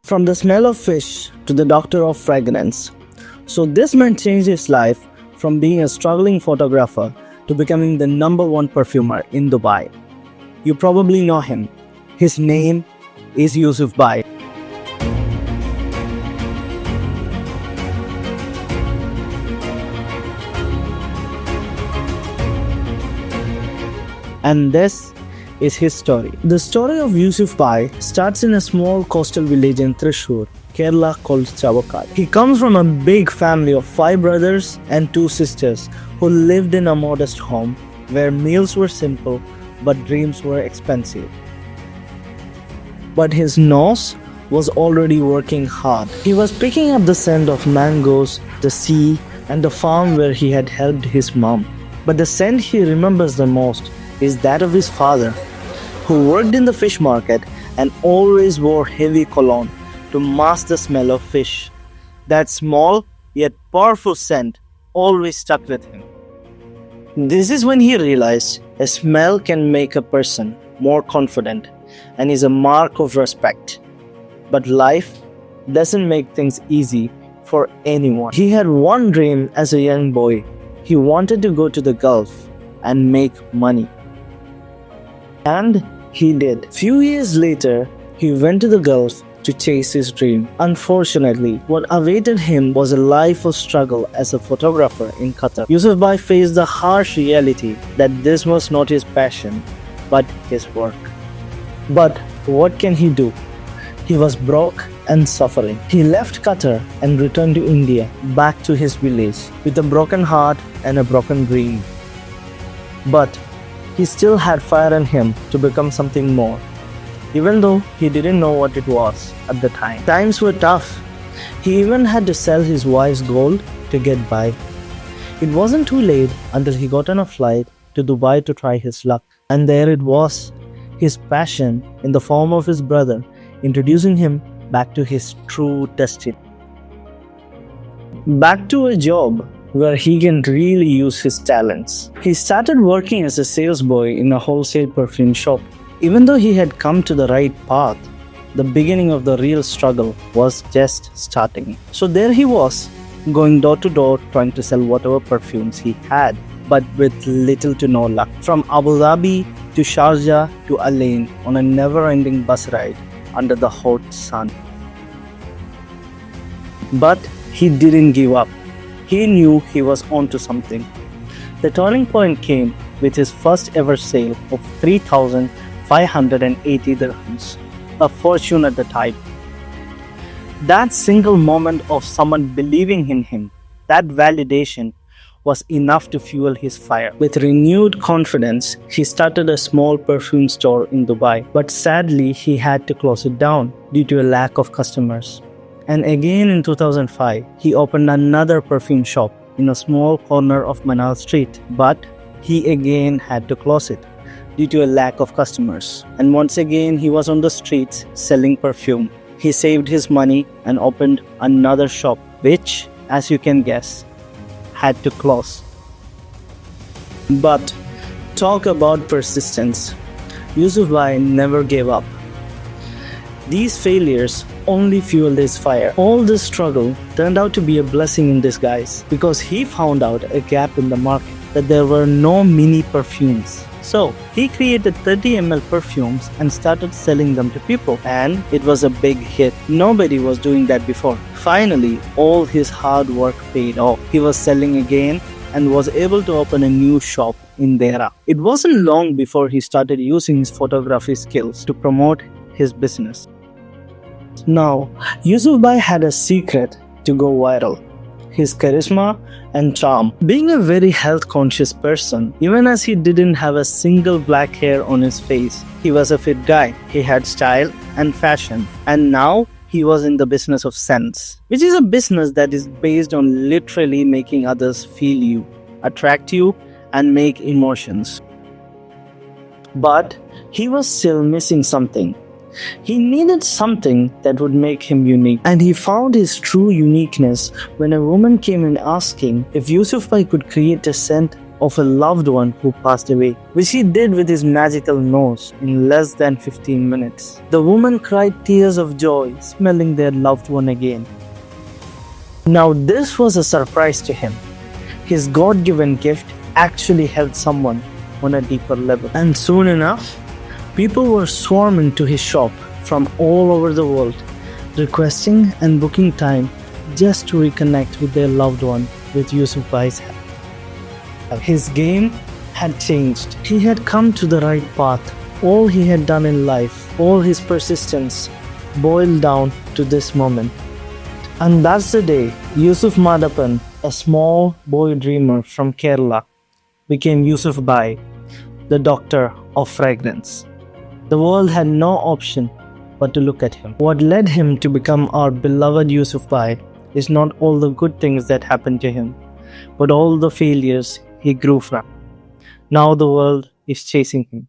From the smell of fish to the doctor of fragrance. So this man changed his life from being a struggling photographer to becoming the #1 perfumer in Dubai. You probably know him. His name is Yusuf Bhai. And this is his story. The story of Yusuf Bhai starts in a small coastal village in Thrissur, Kerala called Chavakkad. He comes from a big family of 5 brothers and 2 sisters who lived in a modest home where meals were simple but dreams were expensive. But his nose was already working hard. He was picking up the scent of mangoes, the sea, and the farm where he had helped his mom. But the scent he remembers the most is that of his father, who worked in the fish market and always wore heavy cologne to mask the smell of fish. That small yet powerful scent always stuck with him. This is when he realized a smell can make a person more confident and is a mark of respect. But life doesn't make things easy for anyone. He had one dream as a young boy. He wanted to go to the Gulf and make money. And he did. Few years later, he went to the Gulf to chase his dream. Unfortunately, what awaited him was a life of struggle as a photographer in Qatar. Yusuf Bhai faced the harsh reality that this was not his passion, but his work. But what can he do? He was broke and suffering. He left Qatar and returned to India, back to his village, with a broken heart and a broken dream. But he still had fire in him to become something more, even though he didn't know what it was at the time. Times were tough. He even had to sell his wife's gold to get by. It wasn't too late until he got on a flight to Dubai to try his luck. And there it was, his passion in the form of his brother, introducing him back to his true destiny. Back to a job where he can really use his talents. He started working as a sales boy in a wholesale perfume shop. Even though he had come to the right path, the beginning of the real struggle was just starting. So there he was, going door to door trying to sell whatever perfumes he had, but with little to no luck. From Abu Dhabi to Sharjah to Al Ain on a never-ending bus ride under the hot sun. But he didn't give up. He knew he was onto something. The turning point came with his first ever sale of 3,580 dirhams, a fortune at the time. That single moment of someone believing in him, that validation, was enough to fuel his fire. With renewed confidence, he started a small perfume store in Dubai, but sadly he had to close it down due to a lack of customers. And again in 2005, he opened another perfume shop in a small corner of Manal Street, but he again had to close it due to a lack of customers. And once again, he was on the streets selling perfume. He saved his money and opened another shop, which, as you can guess, had to close. But talk about persistence. Yusuf Bhai never gave up. These failures only fueled his fire. All this struggle turned out to be a blessing in disguise because he found out a gap in the market, that there were no mini perfumes. So he created 30 ml perfumes and started selling them to people, and it was a big hit. Nobody was doing that before. Finally, all his hard work paid off. He was selling again and was able to open a new shop in Dera. It wasn't long before he started using his photography skills to promote his business. Now, Yusuf Bhai had a secret to go viral: his charisma and charm. Being a very health-conscious person, even as he didn't have a single black hair on his face, he was a fit guy. He had style and fashion. And now he was in the business of scents, which is a business that is based on literally making others feel you, attract you, and make emotions. But he was still missing something. He needed something that would make him unique, and he found his true uniqueness when a woman came in asking if Yusuf Bhai could create a scent of a loved one who passed away, which he did with his magical nose in less than 15 minutes. The woman cried tears of joy, smelling their loved one again. Now, this was a surprise to him. His God-given gift actually helped someone on a deeper level. And soon enough, people were swarming to his shop from all over the world, requesting and booking time just to reconnect with their loved one with Yusuf Bhai's help. His game had changed. He had come to the right path. All he had done in life, all his persistence, boiled down to this moment. And that's the day Yusuf Madappan, a small boy dreamer from Kerala, became Yusuf Bhai, the doctor of fragrance. The world had no option but to look at him. What led him to become our beloved Yusuf Bhai is not all the good things that happened to him, but all the failures he grew from. Now the world is chasing him.